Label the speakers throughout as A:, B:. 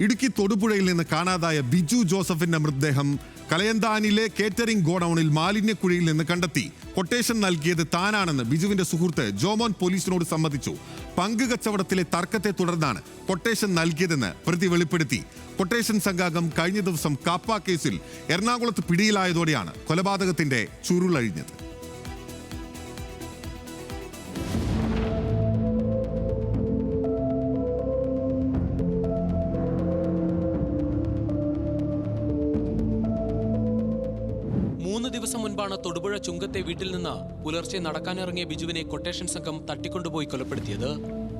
A: ഇടുക്കി തൊടുപുഴയിൽ നിന്ന് കാണാതായ ബിജു ജോസഫിന്റെ മൃതദേഹം കലയന്താനിലെ കേറ്ററിംഗ് ഗോഡൌണിൽ മാലിന്യക്കുഴിയിൽ നിന്ന് കണ്ടെത്തി. കൊട്ടേഷൻ നൽകിയത് താനാണെന്ന് ബിജുവിന്റെ സുഹൃത്ത് ജോമോൻ പോലീസിനോട് സമ്മതിച്ചു. പങ്ക് കച്ചവടത്തിലെ തർക്കത്തെ തുടർന്നാണ് കൊട്ടേഷൻ നൽകിയതെന്ന് പ്രതി വെളിപ്പെടുത്തി. കൊട്ടേഷൻ സംഘാംഗം കഴിഞ്ഞ ദിവസം കാപ്പ കേസിൽ എറണാകുളത്ത് പിടിയിലായതോടെയാണ് കൊലപാതകത്തിന്റെ ചുരുളഴിഞ്ഞത്.
B: ദിവസം മുൻപാണ് തൊടുപുഴ ചുങ്കത്തെ വീട്ടിൽ നിന്ന് പുലർച്ചെ നടക്കാനിറങ്ങിയ ബിജുവിനെ കൊട്ടേഷൻ സംഘം തട്ടിക്കൊണ്ടുപോയി കൊലപ്പെടുത്തിയത്.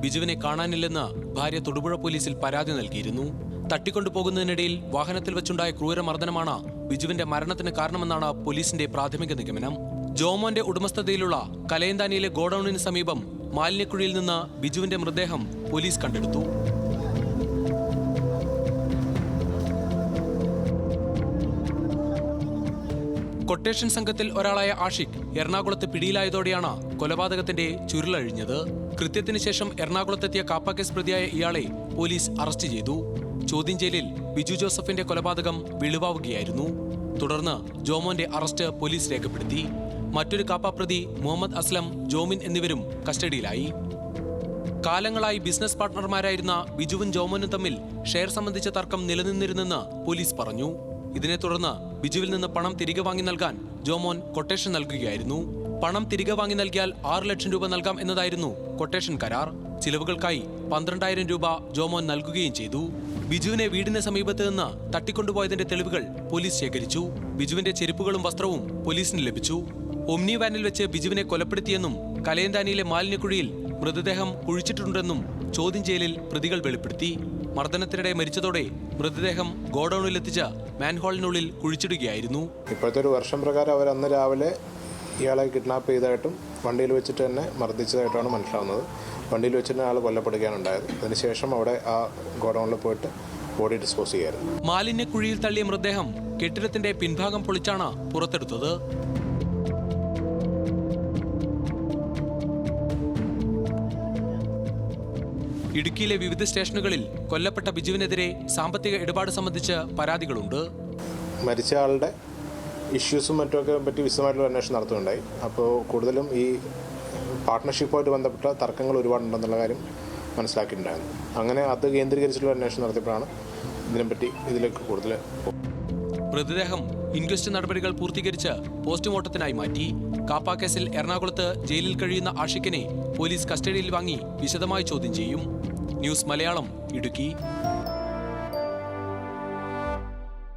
B: ബിജുവിനെ കാണാനില്ലെന്ന് ഭാര്യ തൊടുപുഴ പോലീസിൽ പരാതി നൽകിയിരുന്നു. തട്ടിക്കൊണ്ടുപോകുന്നതിനിടയിൽ വാഹനത്തിൽ വെച്ചുണ്ടായ ക്രൂരമർദ്ദനമാണ് ബിജുവിന്റെ മരണത്തിന് കാരണമെന്നാണ് പോലീസിന്റെ പ്രാഥമിക നിഗമനം. ജോമോന്റെ ഉടമസ്ഥതയിലുള്ള കലയന്താനിയിലെ ഗോഡൌണിന് സമീപം മാലിന്യക്കുഴിയിൽ നിന്ന് ബിജുവിന്റെ മൃതദേഹം പോലീസ് കണ്ടെടുത്തു. കൊട്ടേഷൻ സംഘത്തിൽ ഒരാളായ ആഷിഖ് എറണാകുളത്ത് പിടിയിലായതോടെയാണ് കൊലപാതകത്തിന്റെ ചുരുളഴിഞ്ഞത്. കൃത്യത്തിന് ശേഷം എറണാകുളത്തെത്തിയ കാപ്പ കേസ് പ്രതിയായ ഇയാളെ പോലീസ് അറസ്റ്റ് ചെയ്തു. ചോദ്യം ചെയ്യലിൽ ബിജു ജോസഫിന്റെ കൊലപാതകം വെളിവാവുകയായിരുന്നു. തുടർന്ന് ജോമോന്റെ അറസ്റ്റ് പോലീസ് രേഖപ്പെടുത്തി. മറ്റൊരു കാപ്പ പ്രതി മുഹമ്മദ് അസ്ലം, ജോമിൻ എന്നിവരും കസ്റ്റഡിയിലായി. കാലങ്ങളായി ബിസിനസ് പാർട്ട്ണർമാരായിരുന്ന ബിജുവും ജോമോനും തമ്മിൽ ഷെയർ സംബന്ധിച്ച തർക്കം നിലനിന്നിരുന്നെന്ന് പോലീസ് പറഞ്ഞു. ഇതിനെ തുടർന്ന് ബിജുവിൽ നിന്ന് പണം തിരികെ വാങ്ങി നൽകാൻ ജോമോൻ കൊട്ടേഷൻ നൽകുകയായിരുന്നു. പണം തിരികെ വാങ്ങി നൽകിയാൽ 6 ലക്ഷം രൂപ നൽകാം എന്നതായിരുന്നു കൊട്ടേഷൻ കരാർ. ചിലവുകൾക്കായി 12,000 രൂപ ജോമോൻ നൽകുകയും ചെയ്തു. ബിജുവിനെ വീടിന് സമീപത്ത് നിന്ന് തട്ടിക്കൊണ്ടുപോയതിന്റെ തെളിവുകൾ പോലീസ് ശേഖരിച്ചു. ബിജുവിന്റെ ചെരുപ്പുകളും വസ്ത്രവും പോലീസിന് ലഭിച്ചു. ഒമ്നി വാനിൽ വെച്ച് ബിജുവിനെ കൊലപ്പെടുത്തിയെന്നും കലയന്താനിയിലെ മാലിന്യക്കുഴിയിൽ മൃതദേഹം കുഴിച്ചിട്ടുണ്ടെന്നും ചോദ്യം ചെയ്യലിൽ പ്രതികൾ വെളിപ്പെടുത്തി. മർദ്ദനത്തിനിടെ മരിച്ചതോടെ മൃതദേഹം ഗോഡൌണിലെത്തിച്ച് മാൻഹോളിനുള്ളിൽ കുഴിച്ചിടുകയായിരുന്നു.
C: ഇപ്പോഴത്തെ ഒരു വർഷം പ്രകാരം അവർ അന്ന് രാവിലെ ഇയാളെ കിഡ്നാപ്പ് ചെയ്തതായിട്ടും വണ്ടിയിൽ വെച്ചിട്ട് തന്നെ മർദ്ദിച്ചതായിട്ടാണ് മനസ്സിലാവുന്നത്. വണ്ടിയിൽ വെച്ചിട്ട് ആൾ കൊല്ലപ്പെടുകയാണ് ഉണ്ടായത്. അതിനുശേഷം അവിടെ ആ ഗോഡൌണിൽ പോയിട്ട് ബോഡി ഡിസ്പോസ് ചെയ്യായിരുന്നു.
B: മാലിന്യക്കുഴിയിൽ തള്ളിയ മൃതദേഹം കെട്ടിടത്തിന്റെ പിൻഭാഗം പൊളിച്ചാണ് പുറത്തെടുത്തത്. ഇടുക്കിയിലെ വിവിധ സ്റ്റേഷനുകളിൽ കൊല്ലപ്പെട്ട ബിജുവിനെതിരെ സാമ്പത്തിക ഇടപാട് സംബന്ധിച്ച് പരാതികളുണ്ട്.
C: മരിച്ച ആളുടെ ഇഷ്യൂസും മറ്റുമൊക്കെ പറ്റി വിശദമായിട്ടുള്ള അന്വേഷണം നടത്തുകയുണ്ടായി. അപ്പോൾ കൂടുതലും ഈ പാർട്ട്ണർഷിപ്പുമായിട്ട് ബന്ധപ്പെട്ട തർക്കങ്ങൾ ഒരുപാടുണ്ടെന്നുള്ള കാര്യം മനസ്സിലാക്കിയിട്ടുണ്ടായിരുന്നു. അങ്ങനെ അത് കേന്ദ്രീകരിച്ചിട്ടുള്ള അന്വേഷണം നടത്തിയപ്പോഴാണ് ഇതിനെപ്പറ്റി ഇതിലേക്ക് കൂടുതൽ.
B: മൃതദേഹം ഇൻക്വസ്റ്റ് നടപടികൾ പൂർത്തീകരിച്ച് പോസ്റ്റ്മോർട്ടത്തിനായി മാറ്റി. കാപ്പ കേസിൽ എറണാകുളത്ത് ജയിലിൽ കഴിയുന്ന ആഷിഖിനെ പോലീസ് കസ്റ്റഡിയിൽ വാങ്ങി വിശദമായി ചോദ്യം ചെയ്യും. ന്യൂസ് മലയാളം, ഇടുക്കി.